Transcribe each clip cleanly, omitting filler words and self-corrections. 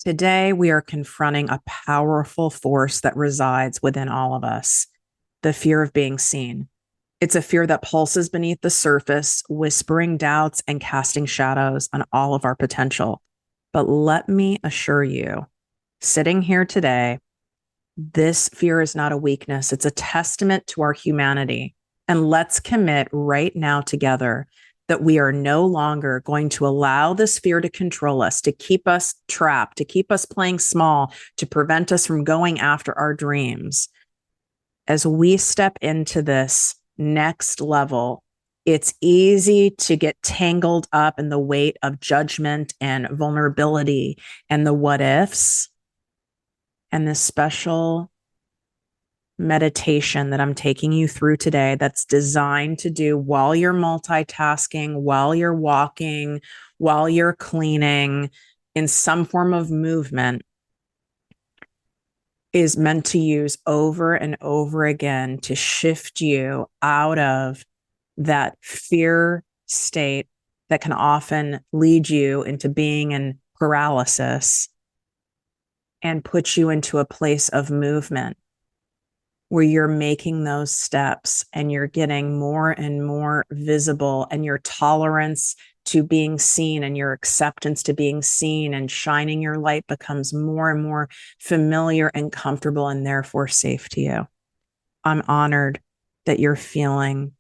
Today, we are confronting a powerful force that resides within all of us, the fear of being seen. It's a fear that pulses beneath the surface, whispering doubts and casting shadows on all of our potential. But let me assure you, sitting here today, this fear is not a weakness. It's a testament to our humanity. And let's commit right now together that we are no longer going to allow this fear to control us, to keep us trapped, to keep us playing small, to prevent us from going after our dreams. As we step into this next level, it's easy to get tangled up in the weight of judgment and vulnerability and the what ifs. And this special meditation that I'm taking you through today that's designed to do while you're multitasking, while you're walking, while you're cleaning, in some form of movement, is meant to use over and over again to shift you out of that fear state that can often lead you into being in paralysis and put you into a place of movement where you're making those steps and you're getting more and more visible, and your tolerance to being seen and your acceptance to being seen and shining your light becomes more and more familiar and comfortable and therefore safe to you. I'm honored that you're feeling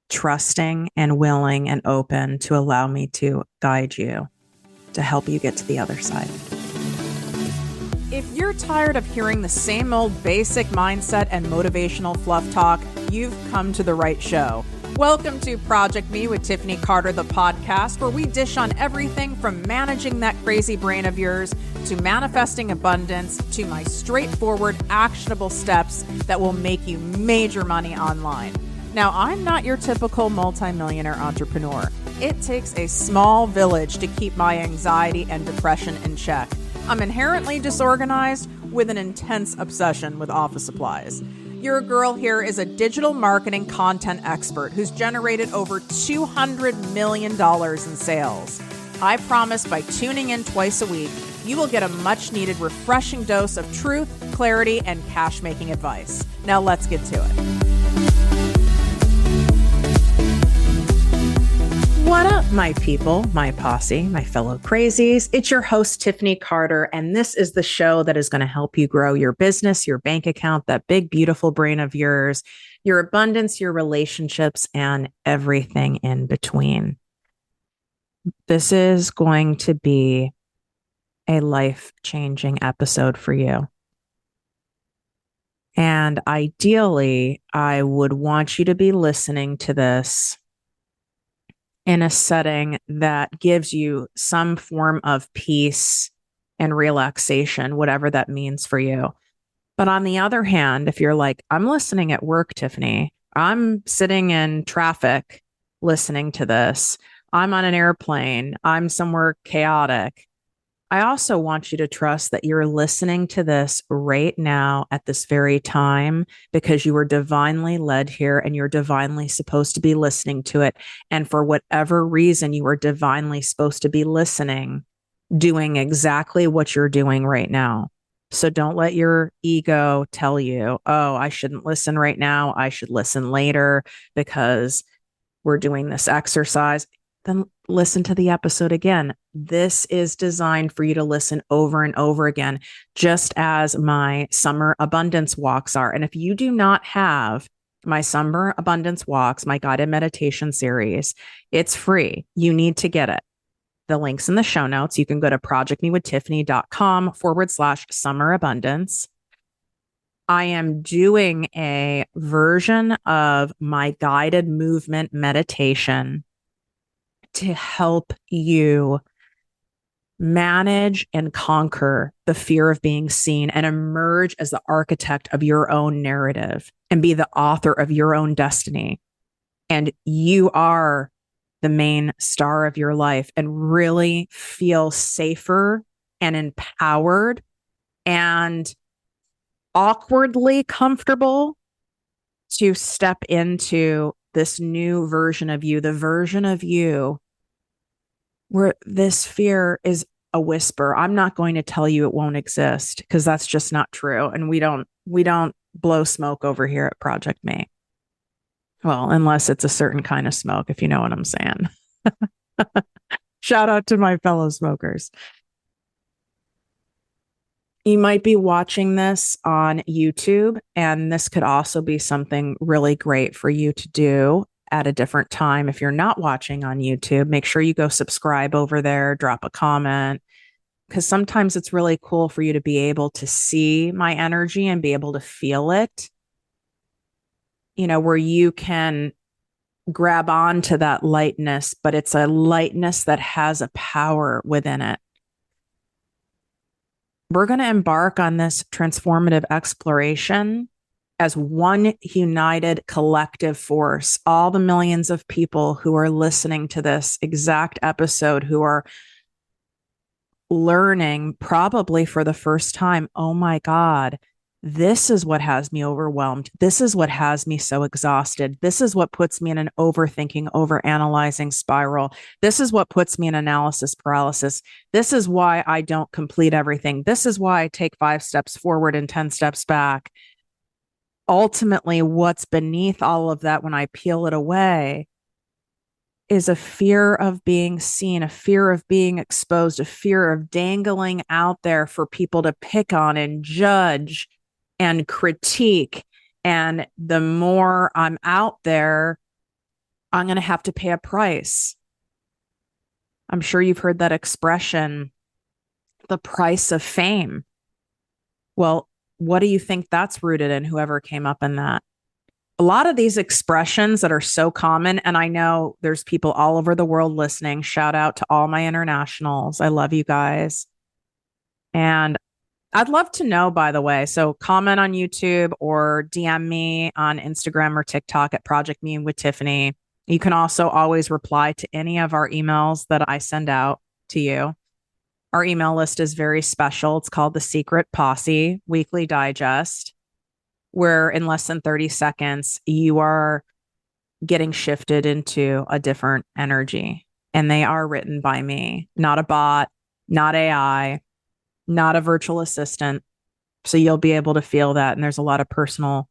trusting and willing and open to allow me to guide you to help you get to the other side. If you're tired of hearing the same old basic mindset and motivational fluff talk, you've come to the right show. Welcome to ProjectME with Tiffany Carter, the podcast, where we dish on everything from managing that crazy brain of yours to manifesting abundance to my straightforward, actionable steps that will make you major money online. Now, I'm not your typical multimillionaire entrepreneur. It takes a small village to keep my anxiety and depression in check. I'm inherently disorganized with an intense obsession with office supplies. Your girl here is a digital marketing content expert who's generated over $200 million in sales. I promise by tuning in twice a week, you will get a much needed refreshing dose of truth, clarity, and cash making advice. Now let's get to it. What up, my people, my posse, my fellow crazies? It's your host, Tiffany Carter, and this is the show that is going to help you grow your business, your bank account, that big, beautiful brain of yours, your abundance, your relationships, and everything in between. This is going to be a life-changing episode for you. And ideally, I would want you to be listening to this in a setting that gives you some form of peace and relaxation, whatever that means for you. But on the other hand, if you're like, I'm listening at work, Tiffany, I'm sitting in traffic listening to this, I'm on an airplane, I'm somewhere chaotic, I also want you to trust that you're listening to this right now at this very time because you were divinely led here and you're divinely supposed to be listening to it. And for whatever reason, you are divinely supposed to be listening, doing exactly what you're doing right now. So don't let your ego tell you, oh, I shouldn't listen right now. I should listen later because we're doing this exercise. Then listen to the episode again. This is designed for you to listen over and over again, just as my summer abundance walks are. And if you do not have my summer abundance walks, my guided meditation series, it's free. You need to get it. The link's in the show notes. You can go to projectmewithtiffany.com/summer abundance. I am doing a version of my guided movement meditation to help you manage and conquer the fear of being seen and emerge as the architect of your own narrative and be the author of your own destiny. And you are the main star of your life and really feel safer and empowered and awkwardly comfortable to step into this new version of you, the version of you where this fear is a whisper. I'm not going to tell you it won't exist because that's just not true. And we don't blow smoke over here at ProjectME. Well, unless it's a certain kind of smoke, if you know what I'm saying. Shout out to my fellow smokers. You might be watching this on YouTube, and this could also be something really great for you to do at a different time. If you're not watching on YouTube, make sure you go subscribe over there, drop a comment, because sometimes it's really cool for you to be able to see my energy and be able to feel it, where you can grab on to that lightness, but it's a lightness that has a power within it. We're going to embark on this transformative exploration as one united collective force. All the millions of people who are listening to this exact episode, who are learning probably for the first time, oh my God, this is what has me overwhelmed. This is what has me so exhausted. This is what puts me in an overthinking, overanalyzing spiral. This is what puts me in analysis paralysis. This is why I don't complete everything. This is why I take 5 steps forward and 10 steps back. Ultimately, what's beneath all of that when I peel it away is a fear of being seen, a fear of being exposed, a fear of dangling out there for people to pick on and judge and critique. And the more I'm out there, I'm going to have to pay a price. I'm sure you've heard that expression, the price of fame. Well, what do you think that's rooted in, whoever came up in that? A lot of these expressions that are so common, and I know there's people all over the world listening. Shout out to all my internationals. I love you guys. And I'd love to know, by the way, so comment on YouTube or DM me on Instagram or TikTok at ProjectME with Tiffany. You can also always reply to any of our emails that I send out to you. Our email list is very special. It's called the Secret Posse Weekly Digest, where in less than 30 seconds, you are getting shifted into a different energy. And they are written by me, not a bot, not AI, not a virtual assistant. So you'll be able to feel that. And there's a lot of personal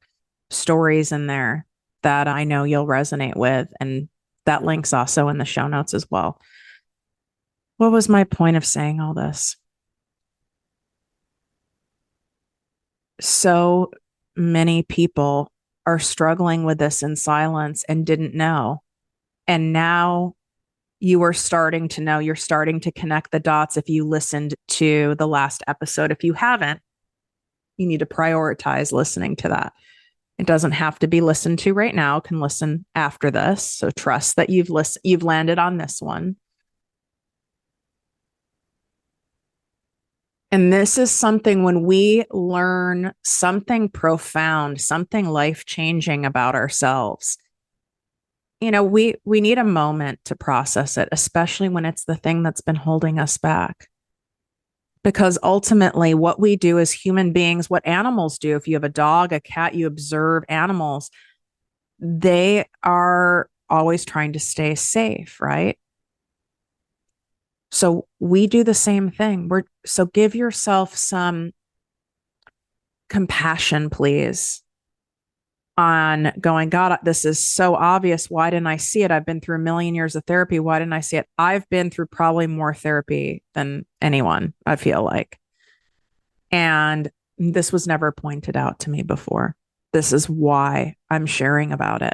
stories in there that I know you'll resonate with. And that link's also in the show notes as well. What was my point of saying all this? So many people are struggling with this in silence and didn't know. And now you are starting to know, you're starting to connect the dots. If you listened to the last episode, if you haven't, you need to prioritize listening to that. It doesn't have to be listened to right now. It can listen after this. So trust that you've landed on this one. And this is something, when we learn something profound, something life-changing about ourselves, we need a moment to process it, especially when it's the thing that's been holding us back. Because ultimately, what we do as human beings, what animals do, if you have a dog, a cat, you observe animals, they are always trying to stay safe, right? So we do the same thing. So give yourself some compassion, please, on going, God, this is so obvious. Why didn't I see it? I've been through a million years of therapy. Why didn't I see it? I've been through probably more therapy than anyone, I feel like. And this was never pointed out to me before. This is why I'm sharing about it.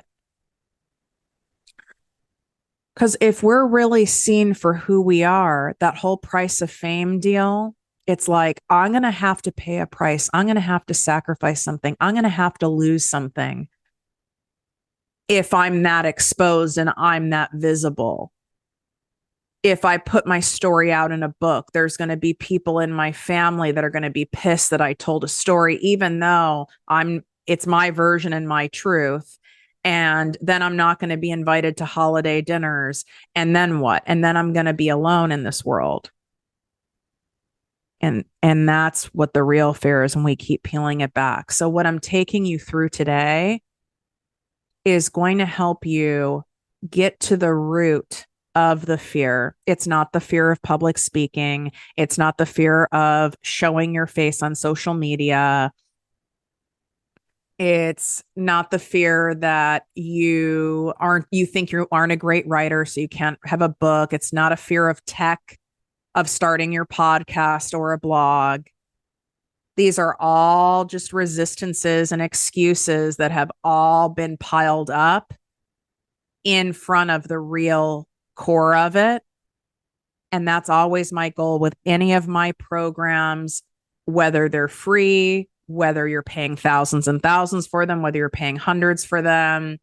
Because if we're really seen for who we are, that whole price of fame deal, it's like, I'm going to have to pay a price. I'm going to have to sacrifice something. I'm going to have to lose something if I'm that exposed and I'm that visible. If I put my story out in a book, there's going to be people in my family that are going to be pissed that I told a story, even though it's my version and my truth. And then I'm not going to be invited to holiday dinners. And then what? And then I'm going to be alone in this world. And that's what the real fear is, and we keep peeling it back. So what I'm taking you through today is going to help you get to the root of the fear. It's not the fear of public speaking. It's not the fear of showing your face on social media. It's not the fear that you think you aren't a great writer, so you can't have a book. It's not a fear of tech, of starting your podcast or a blog. These are all just resistances and excuses that have all been piled up in front of the real core of it. And that's always my goal with any of my programs, whether they're free, whether you're paying thousands and thousands for them, whether you're paying hundreds for them,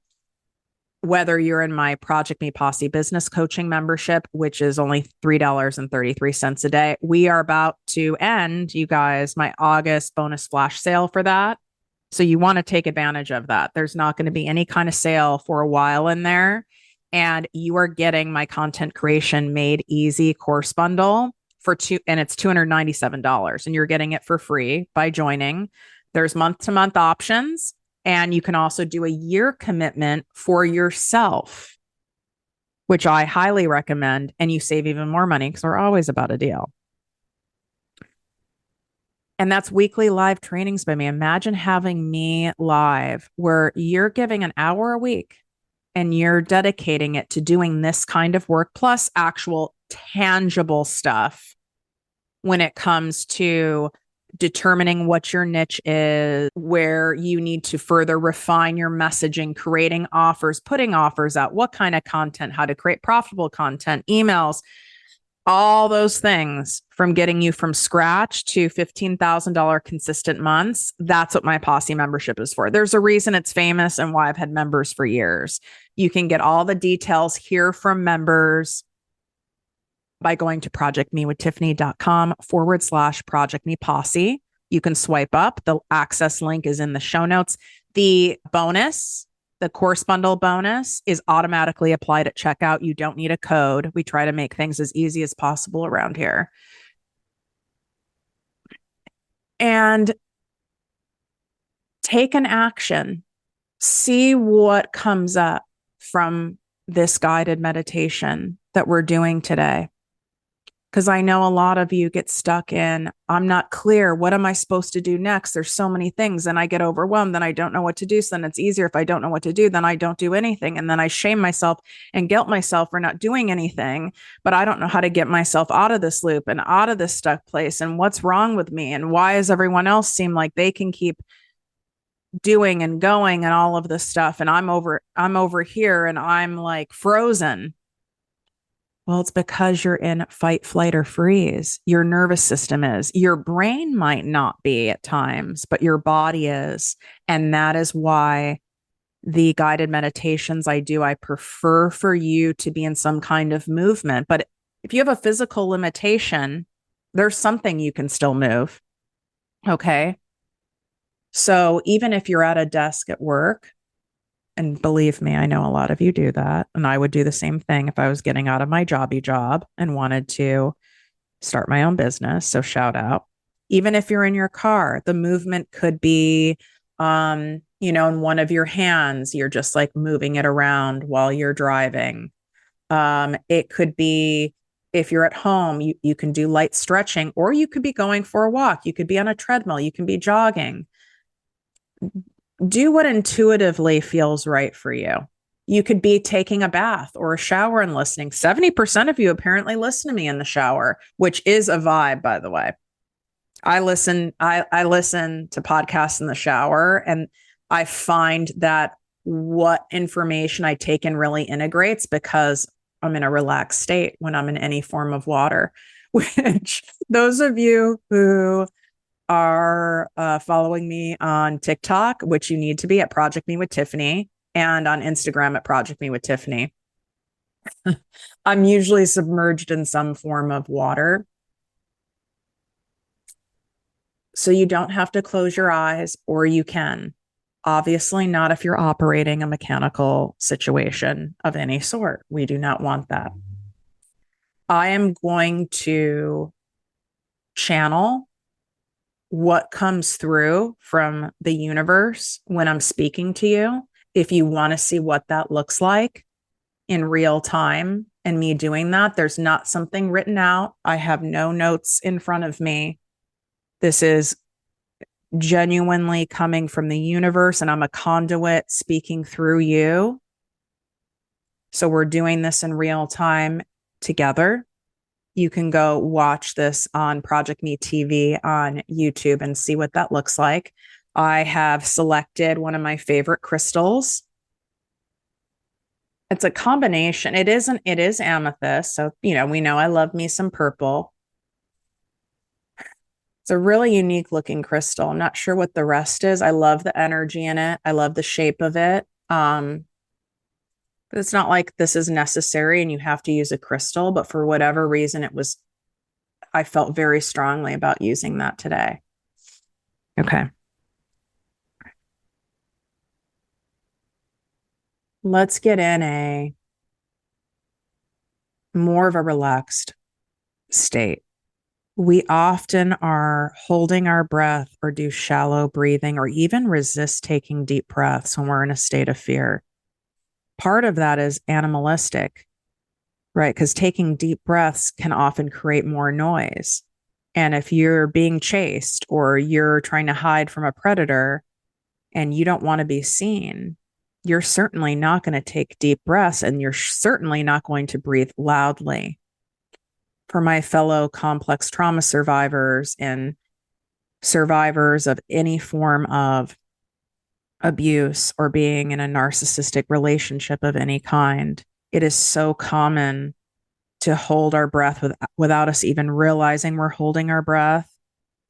whether you're in my ProjectME Posse business coaching membership, which is only $3.33 a day. We are about to end, you guys, my August bonus flash sale for that. So you want to take advantage of that. There's not going to be any kind of sale for a while in there. And you are getting my content creation made easy course bundle and it's $297. And you're getting it for free by joining. There's month-to-month options. And you can also do a year commitment for yourself, which I highly recommend. And you save even more money because we're always about a deal. And that's weekly live trainings by me. Imagine having me live where you're giving an hour a week and you're dedicating it to doing this kind of work, plus actual tangible stuff when it comes to determining what your niche is, where you need to further refine your messaging, creating offers, putting offers out, what kind of content, how to create profitable content, emails, all those things, from getting you from scratch to $15,000 consistent months. That's what my Posse membership is for. There's a reason it's famous and why I've had members for years. You can get all the details here from members by going to projectmewithtiffany.com/ProjectMe Posse. You can swipe up. The access link is in the show notes. The bonus, the course bundle bonus, is automatically applied at checkout. You don't need a code. We try to make things as easy as possible around here. And take an action. See what comes up from this guided meditation that we're doing today. Because I know a lot of you get stuck in, I'm not clear. What am I supposed to do next? There's so many things. And I get overwhelmed. Then I don't know what to do. So then it's easier if I don't know what to do. Then I don't do anything. And then I shame myself and guilt myself for not doing anything. But I don't know how to get myself out of this loop and out of this stuck place. And what's wrong with me? And why does everyone else seem like they can keep doing and going and all of this stuff? And I'm over here and I'm like frozen. Well, it's because you're in fight, flight, or freeze. Your nervous system is. Your brain might not be at times, but your body is. And that is why the guided meditations I do, I prefer for you to be in some kind of movement. But if you have a physical limitation, there's something you can still move. Okay. So even if you're at a desk at work, and believe me, I know a lot of you do that. And I would do the same thing if I was getting out of my jobby job and wanted to start my own business. So shout out. Even if you're in your car, the movement could be, in one of your hands, you're just like moving it around while you're driving. It could be, if you're at home, you can do light stretching, or you could be going for a walk. You could be on a treadmill. You can be jogging. Do what intuitively feels right for you. You could be taking a bath or a shower and listening. 70% of you apparently listen to me in the shower, which is a vibe, by the way. I listen to podcasts in the shower, and I find that what information I take in really integrates because I'm in a relaxed state when I'm in any form of water, which those of you who are following me on TikTok, which you need to be at ProjectME with Tiffany, and on Instagram at ProjectME with Tiffany. I'm usually submerged in some form of water. So you don't have to close your eyes, or you can. Obviously not if you're operating a mechanical situation of any sort. We do not want that. I am going to channel what comes through from the universe when I'm speaking to you. If you want to see what that looks like in real time and me doing that. There's not something written out. I have no notes in front of me. This is genuinely coming from the universe, and I'm a conduit speaking through you. So we're doing this in real time together. You can go watch this on ProjectME TV on YouTube and see what that looks like. I have selected one of my favorite crystals. It's a combination. It is amethyst. So, we know I love me some purple. It's a really unique looking crystal. I'm not sure what the rest is. I love the energy in it. I love the shape of it. But it's not like this is necessary and you have to use a crystal, but for whatever reason, I felt very strongly about using that today. Okay. Let's get in a more of a relaxed state. We often are holding our breath or do shallow breathing or even resist taking deep breaths when we're in a state of fear. Part of that is animalistic, right? Because taking deep breaths can often create more noise. And if you're being chased or you're trying to hide from a predator and you don't want to be seen, you're certainly not going to take deep breaths and you're certainly not going to breathe loudly. For my fellow complex trauma survivors and survivors of any form of abuse or being in a narcissistic relationship of any kind, it is so common to hold our breath without us even realizing we're holding our breath,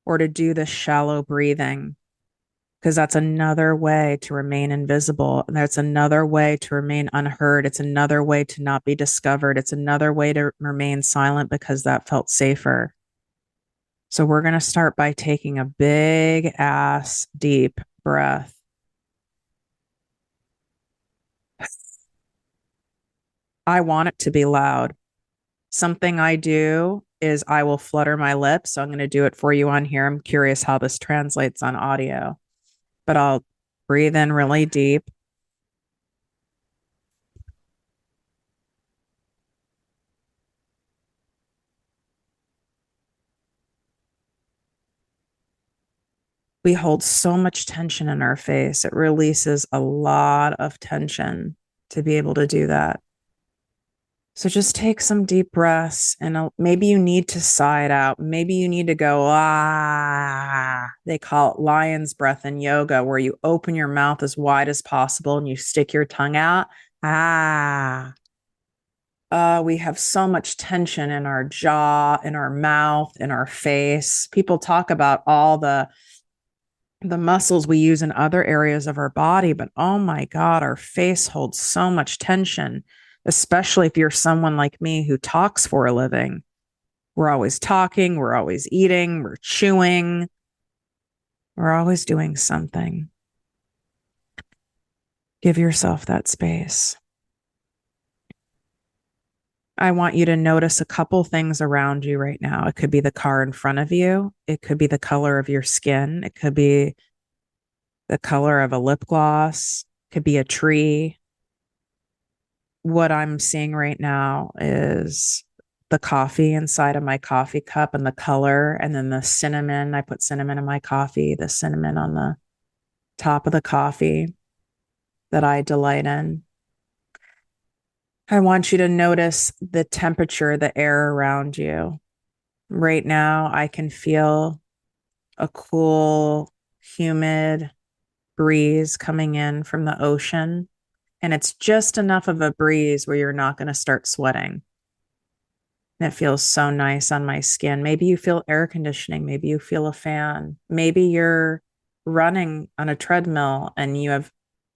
or to do this shallow breathing, because that's another way to remain invisible. That's another way to remain unheard. It's another way to not be discovered. It's another way to remain silent because that felt safer. So we're going to start by taking a big ass deep breath. I want it to be loud. Something I do is I will flutter my lips. So I'm going to do it for you on here. I'm curious how this translates on audio, but I'll breathe in really deep. We hold so much tension in our face. It releases a lot of tension to be able to do that. So just take some deep breaths, and maybe you need to sigh it out. Maybe you need to go, ah. They call it lion's breath in yoga, where you open your mouth as wide as possible and you stick your tongue out. Ah. We have so much tension in our jaw, in our mouth, in our face. People talk about all the muscles we use in other areas of our body, but oh my God, our face holds so much tension, especially if you're someone like me who talks for a living. We're always talking, we're always eating, we're chewing, we're always doing something. Give yourself that space. I want you to notice a couple things around you right now. It could be the car in front of you. It could be the color of your skin. It could be the color of a lip gloss. It could be a tree. What I'm seeing right now is the coffee inside of my coffee cup and the color, and then the cinnamon. I put cinnamon in my coffee, the cinnamon on the top of the coffee that I delight in. I want you to notice the temperature, the air around you. Right now, I can feel a cool, humid breeze coming in from the ocean. And it's just enough of a breeze where you're not going to start sweating. And it feels so nice on my skin. Maybe you feel air conditioning. Maybe you feel a fan. Maybe you're running on a treadmill and you have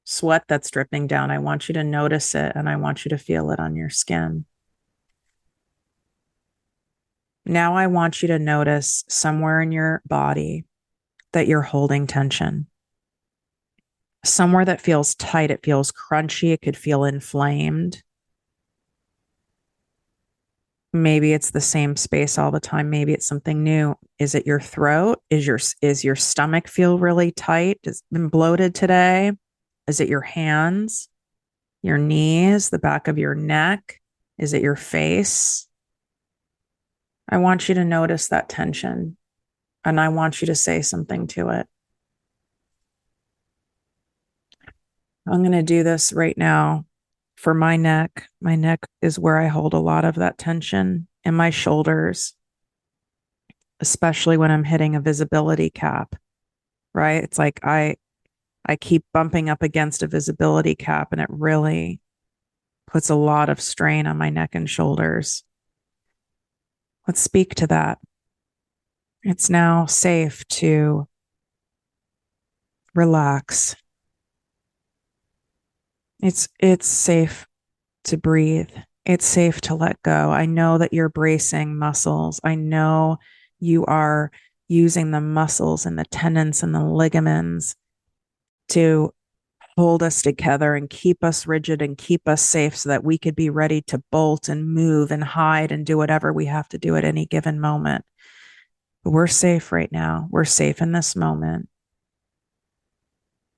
sweat that's dripping down. I want you to notice it and I want you to feel it on your skin. Now I want you to notice somewhere in your body that you're holding tension. Somewhere that feels tight. It feels crunchy. It could feel inflamed. Maybe it's the same space all the time. Maybe it's something new. Is it your throat? Is your stomach feel really tight? Has it been bloated today? Is it your hands, your knees, the back of your neck? Is it your face? I want you to notice that tension, and I want you to say something to it. I'm going to do this right now for my neck. My neck is where I hold a lot of that tension, and my shoulders, especially when I'm hitting a visibility cap, right? It's like I keep bumping up against a visibility cap, and it really puts a lot of strain on my neck and shoulders. Let's speak to that. It's now safe to relax. It's safe to breathe. It's safe to let go. I know that you're bracing muscles. I know you are using the muscles and the tendons and the ligaments to hold us together and keep us rigid and keep us safe so that we could be ready to bolt and move and hide and do whatever we have to do at any given moment. But we're safe right now. We're safe in this moment.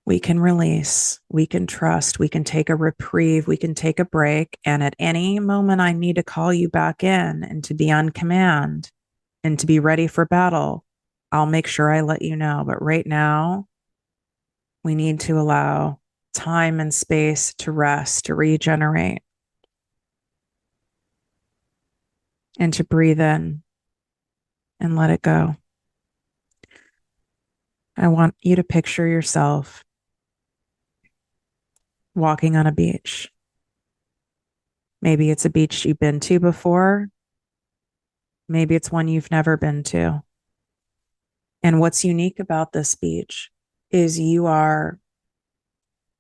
We can release, we can trust, we can take a reprieve, we can take a break. And at any moment, I need to call you back in and to be on command and to be ready for battle. I'll make sure I let you know. But right now, we need to allow time and space to rest, to regenerate, and to breathe in and let it go. I want you to picture yourself walking on a beach. Maybe it's a beach you've been to before. Maybe it's one you've never been to. And what's unique about this beach is you are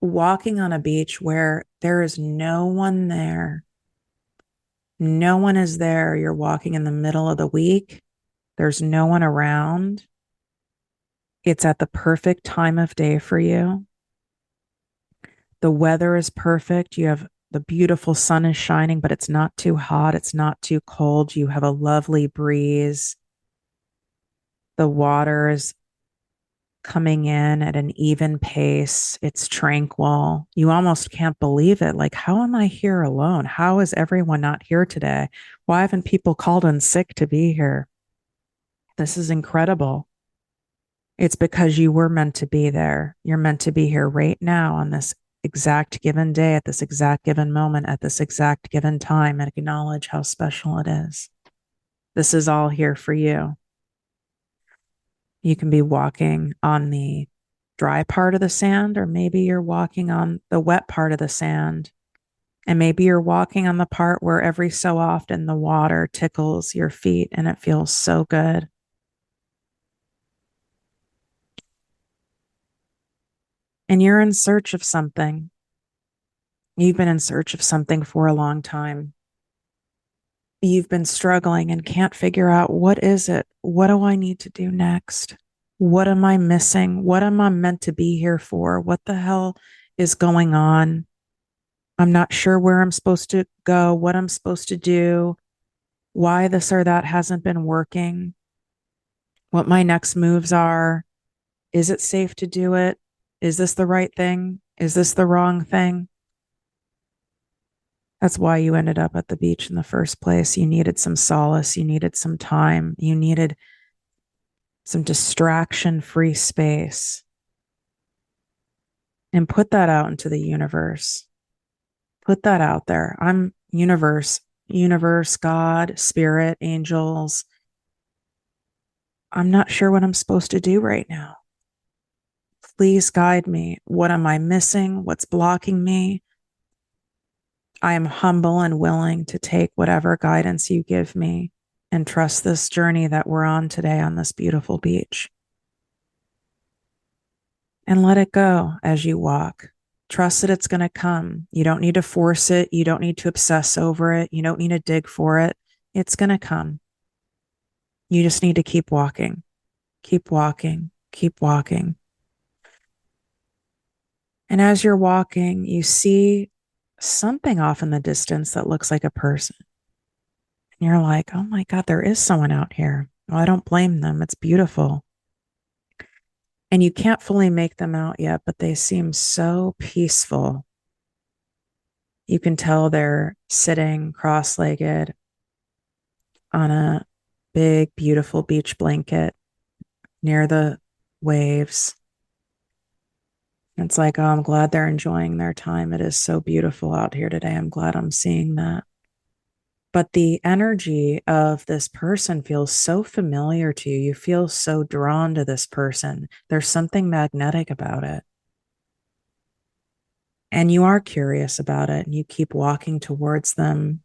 walking on a beach where there is no one there. No one is there. You're walking in the middle of the week. There's no one around. It's at the perfect time of day for you. The weather is perfect. You have the beautiful sun is shining, but it's not too hot. It's not too cold. You have a lovely breeze. The water is coming in at an even pace. It's tranquil. You almost can't believe it. Like, how am I here alone? How is everyone not here today? Why haven't people called in sick to be here? This is incredible. It's because you were meant to be there. You're meant to be here right now on this exact given day, at this exact given moment, at this exact given time, and acknowledge how special it is. This is all here for you. You can be walking on the dry part of the sand, or maybe you're walking on the wet part of the sand. And maybe you're walking on the part where every so often the water tickles your feet and it feels so good. And you're in search of something. You've been in search of something for a long time. You've been struggling and can't figure out, what is it? What do I need to do next? What am I missing? What am I meant to be here for? What the hell is going on? I'm not sure where I'm supposed to go, what I'm supposed to do, why this or that hasn't been working, what my next moves are. Is it safe to do it? Is this the right thing? Is this the wrong thing? That's why you ended up at the beach in the first place. You needed some solace. You needed some time. You needed some distraction-free space. And put that out into the universe. Put that out there. I'm universe, God, spirit, angels. I'm not sure what I'm supposed to do right now. Please guide me. What am I missing? What's blocking me? I am humble and willing to take whatever guidance you give me and trust this journey that we're on today on this beautiful beach. And let it go as you walk. Trust that it's going to come. You don't need to force it. You don't need to obsess over it. You don't need to dig for it. It's going to come. You just need to keep walking. Keep walking. Keep walking. And as you're walking, you see something off in the distance that looks like a person. And you're like, oh my God, there is someone out here. Well, I don't blame them. It's beautiful. And you can't fully make them out yet, but they seem so peaceful. You can tell they're sitting cross-legged on a big, beautiful beach blanket near the waves. It's like, oh, I'm glad they're enjoying their time. It is so beautiful out here today. I'm glad I'm seeing that. But the energy of this person feels so familiar to you. You feel so drawn to this person. There's something magnetic about it. And you are curious about it, and you keep walking towards them.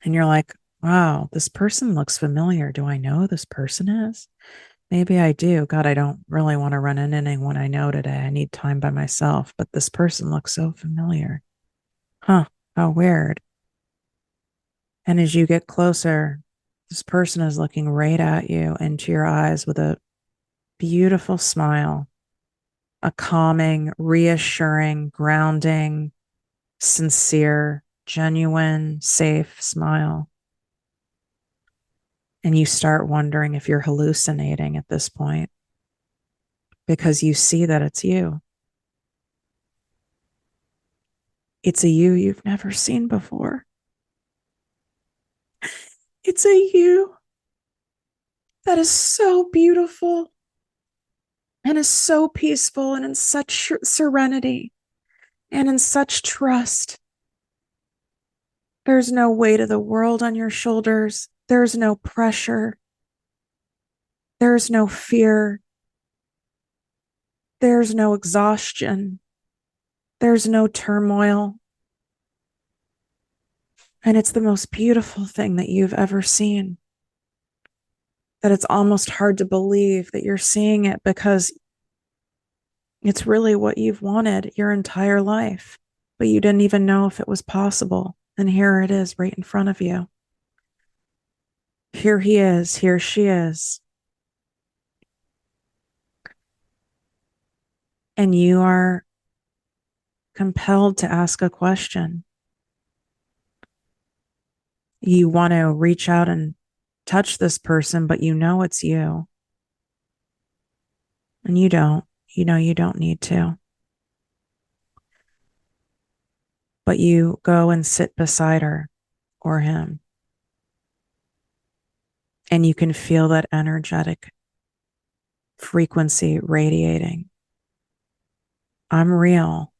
And you're like, wow, this person looks familiar. Do I know who this person is? Maybe I do. God, I don't really want to run into anyone I know today. I need time by myself, but this person looks so familiar. Huh, how weird. And as you get closer, this person is looking right at you into your eyes with a beautiful smile, a calming, reassuring, grounding, sincere, genuine, safe smile. And you start wondering if you're hallucinating at this point because you see that it's you. It's a you you've never seen before. It's a you that is so beautiful and is so peaceful and in such serenity and in such trust. There's no weight of the world on your shoulders. There's no pressure. There's no fear. There's no exhaustion. There's no turmoil. And it's the most beautiful thing that you've ever seen. That it's almost hard to believe that you're seeing it because it's really what you've wanted your entire life, but you didn't even know if it was possible. And here it is right in front of you. Here he is. Here she is. And you are compelled to ask a question. You want to reach out and touch this person, but you know it's you. And you don't. You know you don't need to. But you go and sit beside her or him. And you can feel that energetic frequency radiating. I'm real,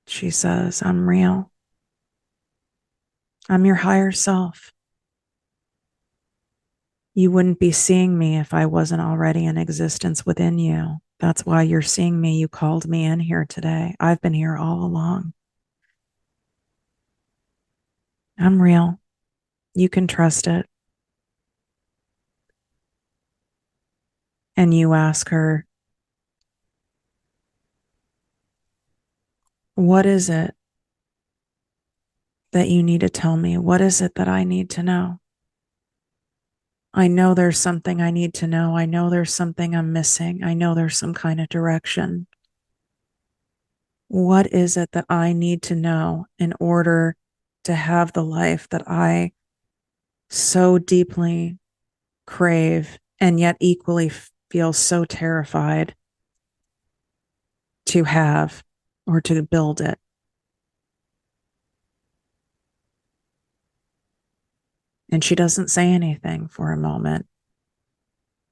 she says. I'm real. I'm your higher self. You wouldn't be seeing me if I wasn't already in existence within you. That's why you're seeing me. You called me in here today. I've been here all along. I'm real. You can trust it. And you ask her, what is it that you need to tell me? What is it that I need to know? I know there's something I need to know. I know there's something I'm missing. I know there's some kind of direction. What is it that I need to know in order to have the life that I so deeply crave and yet equally feel so terrified to have or to build it? And she doesn't say anything for a moment.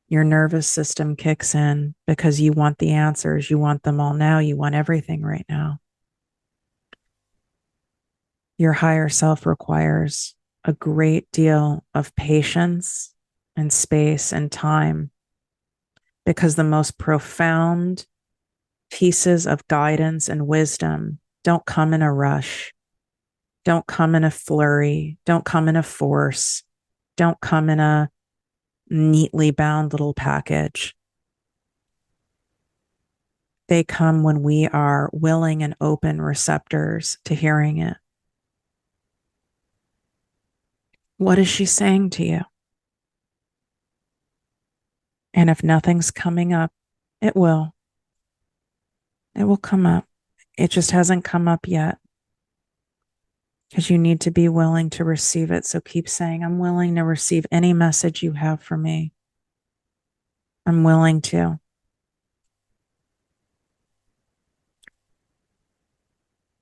Your nervous system kicks in because you want the answers. You want them all now. You want everything right now. Your higher self requires a great deal of patience and space and time because the most profound pieces of guidance and wisdom don't come in a rush, don't come in a flurry, don't come in a force, don't come in a neatly bound little package. They come when we are willing and open receptors to hearing it. What is she saying to you? And if nothing's coming up, it will. It will come up. It just hasn't come up yet because you need to be willing to receive it. So keep saying, I'm willing to receive any message you have for me. I'm willing to.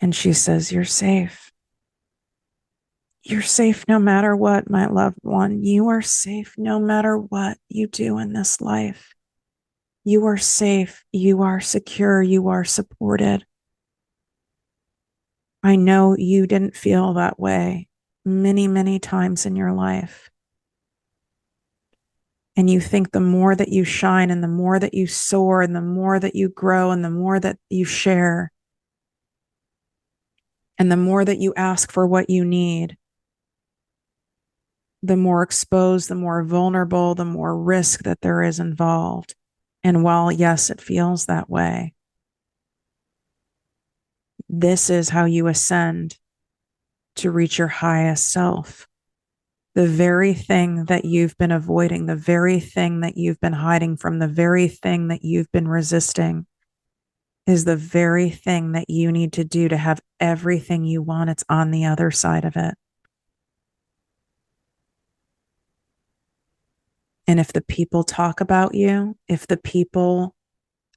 And she says, "You're safe. You're safe no matter what, my loved one. You are safe no matter what you do in this life. You are safe. You are secure. You are supported. I know you didn't feel that way many, many times in your life. And you think the more that you shine and the more that you soar and the more that you grow and the more that you share and the more that you ask for what you need, the more exposed, the more vulnerable, the more risk that there is involved. And while, yes, it feels that way, this is how you ascend to reach your highest self. The very thing that you've been avoiding, the very thing that you've been hiding from, the very thing that you've been resisting is the very thing that you need to do to have everything you want. It's on the other side of it. And if the people talk about you, if the people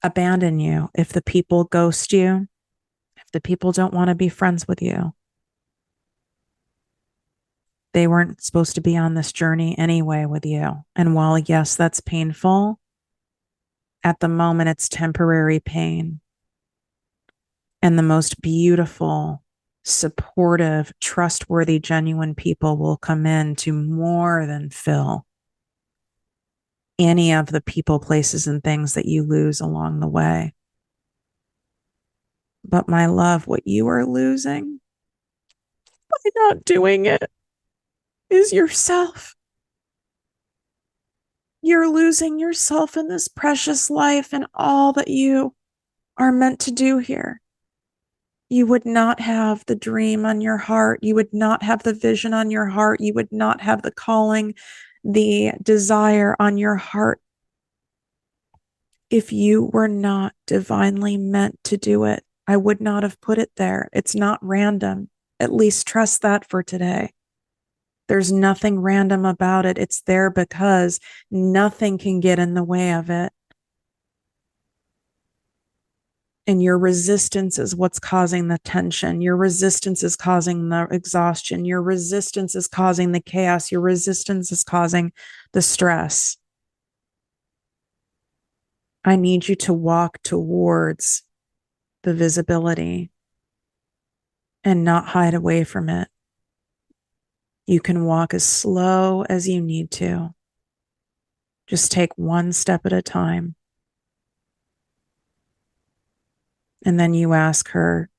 abandon you, if the people ghost you, if the people don't want to be friends with you, they weren't supposed to be on this journey anyway with you. And while, yes, that's painful, at the moment it's temporary pain. And the most beautiful, supportive, trustworthy, genuine people will come in to more than fill any of the people, places, and things that you lose along the way. But my love, what you are losing by not doing it is yourself. You're losing yourself in this precious life and all that you are meant to do here. You would not have the dream on your heart. You would not have the vision on your heart. You would not have the calling, the desire on your heart if you were not divinely meant to do it. I would not have put it there. It's not random. At least trust that for today. There's nothing random about it. It's there because nothing can get in the way of it. And your resistance is what's causing the tension. Your resistance is causing the exhaustion. Your resistance is causing the chaos. Your resistance is causing the stress. I need you to walk towards the visibility and not hide away from it. You can walk as slow as you need to. Just take one step at a time. And then you ask her,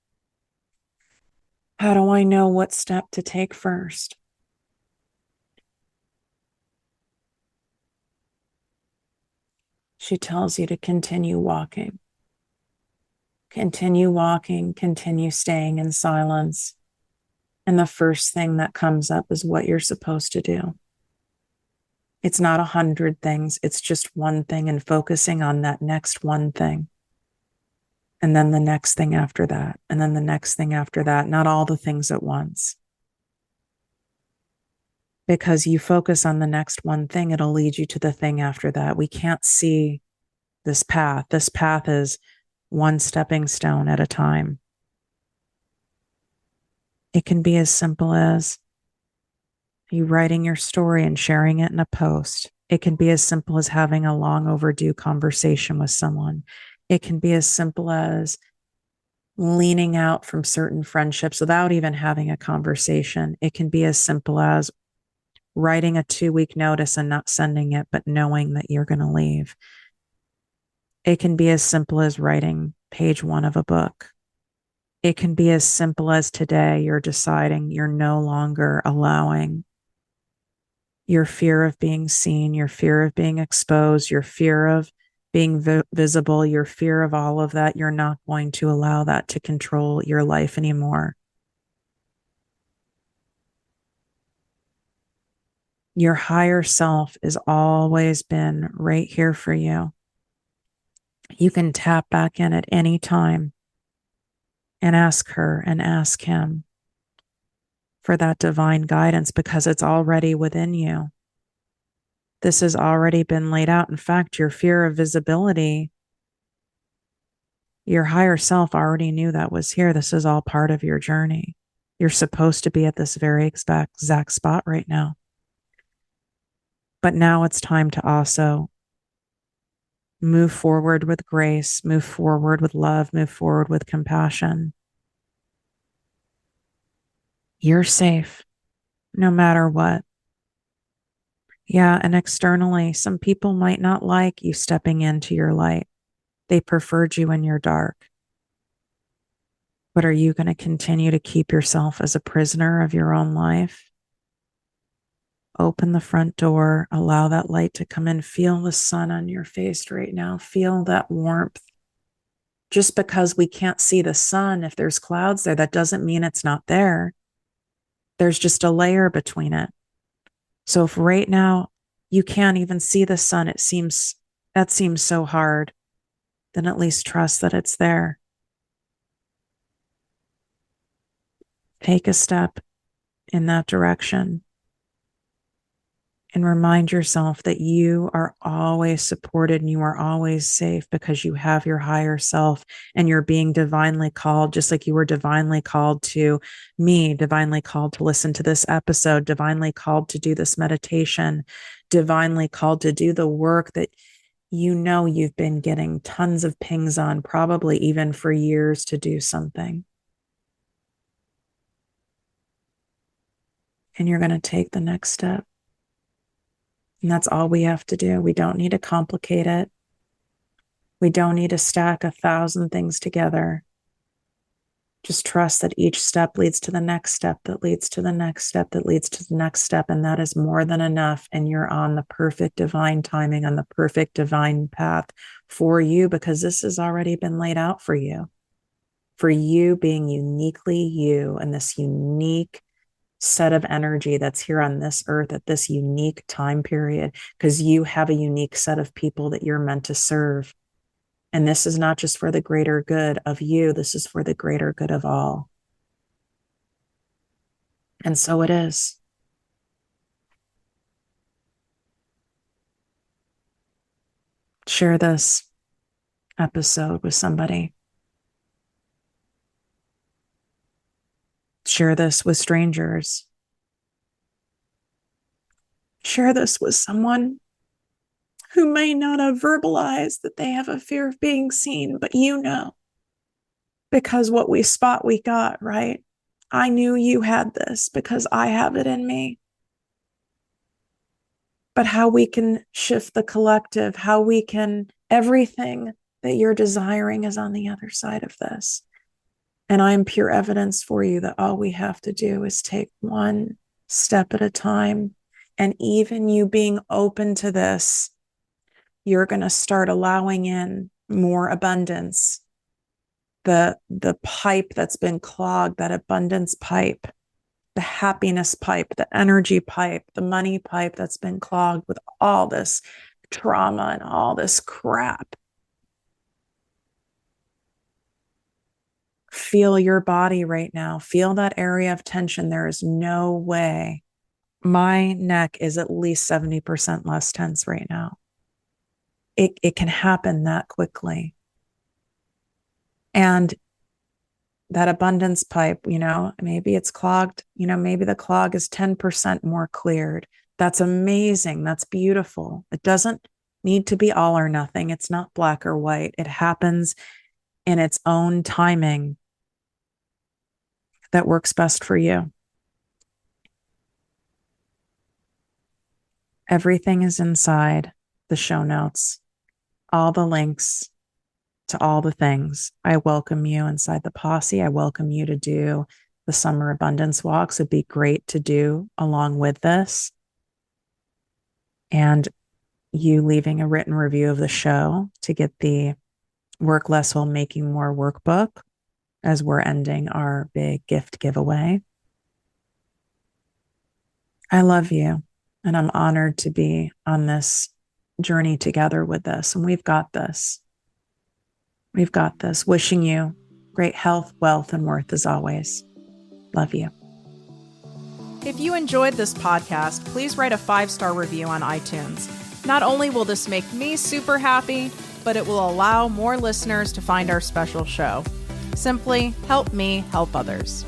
how do I know what step to take first? She tells you to continue walking. Continue walking, continue staying in silence. And the first thing that comes up is what you're supposed to do. It's not 100 things. It's just one thing and focusing on that next one thing. And then the next thing after that. And then the next thing after that. Not all the things at once. Because you focus on the next one thing, it'll lead you to the thing after that. We can't see this path. This path is one stepping stone at a time. It can be as simple as you writing your story and sharing it in a post. It can be as simple as having a long overdue conversation with someone. It can be as simple as leaning out from certain friendships without even having a conversation. It can be as simple as writing a 2-week notice and not sending it, but knowing that you're going to leave. It can be as simple as writing page 1 of a book. It can be as simple as today you're deciding you're no longer allowing your fear of being seen, your fear of being exposed, your fear of being visible, your fear of all of that. You're not going to allow that to control your life anymore. Your higher self has always been right here for you. You can tap back in at any time and ask her and ask him for that divine guidance because it's already within you. This has already been laid out. In fact, your fear of visibility Your higher self already knew that was here. This is all part of your journey. You're supposed to be at this very exact spot right now. But now it's time to also move forward with grace, move forward with love, move forward with compassion. You're safe no matter what. Yeah, and externally, some people might not like you stepping into your light. They preferred you in your dark. But are you going to continue to keep yourself as a prisoner of your own life? Open the front door, allow that light to come in. Feel the sun on your face right now. Feel that warmth. Just because we can't see the sun, if there's clouds there, that doesn't mean it's not there. There's just a layer between it. So if right now you can't even see the sun, that seems so hard, then at least trust that it's there. Take a step in that direction and remind yourself that you are always supported and you are always safe because you have your higher self and you're being divinely called, just like you were divinely called to me, divinely called to listen to this episode, divinely called to do this meditation, divinely called to do the work that you know you've been getting tons of pings on, probably even for years, to do something. And you're going to take the next step. And that's all we have to do. We don't need to complicate it. We don't need to stack 1,000 things together. Just trust that each step leads to the next step, that leads to the next step, that leads to the next step. And that is more than enough. And you're on the perfect divine timing, on the perfect divine path for you, because this has already been laid out for you being uniquely you and this unique set of energy that's here on this earth at this unique time period, because you have a unique set of people that you're meant to serve. And this is not just for the greater good of you, this is for the greater good of all. And so it is. Share this episode with somebody. Share this with strangers. Share this with someone who may not have verbalized that they have a fear of being seen, but you know, because what we spot, we got, right? I knew you had this because I have it in me. But how we can shift the collective, how we can, everything that you're desiring is on the other side of this. And I am pure evidence for you that all we have to do is take one step at a time. And even you being open to this, you're going to start allowing in more abundance. The pipe that's been clogged, that abundance pipe, the happiness pipe, the energy pipe, the money pipe that's been clogged with all this trauma and all this crap. Feel your body right now. Feel that area of tension. There is no way. My neck is at least 70% less tense right now. It can happen that quickly. And that abundance pipe, maybe it's clogged, maybe the clog is 10% more cleared. That's amazing. That's beautiful. It doesn't need to be all or nothing. It's not black or white. It happens in its own timing that works best for you. Everything is inside the show notes, all the links to all the things. I welcome you inside the posse. I welcome you to do the summer abundance walks. It'd be great to do along with this. And you leaving a written review of the show to get the Work Less While Making More workbook as we're ending our big gift giveaway. I love you, and I'm honored to be on this journey together with this. And we've got this. We've got this. Wishing you great health, wealth, and worth as always. Love you. If you enjoyed this podcast, please write a 5-star review on iTunes. Not only will this make me super happy, but it will allow more listeners to find our special show. Simply help me help others.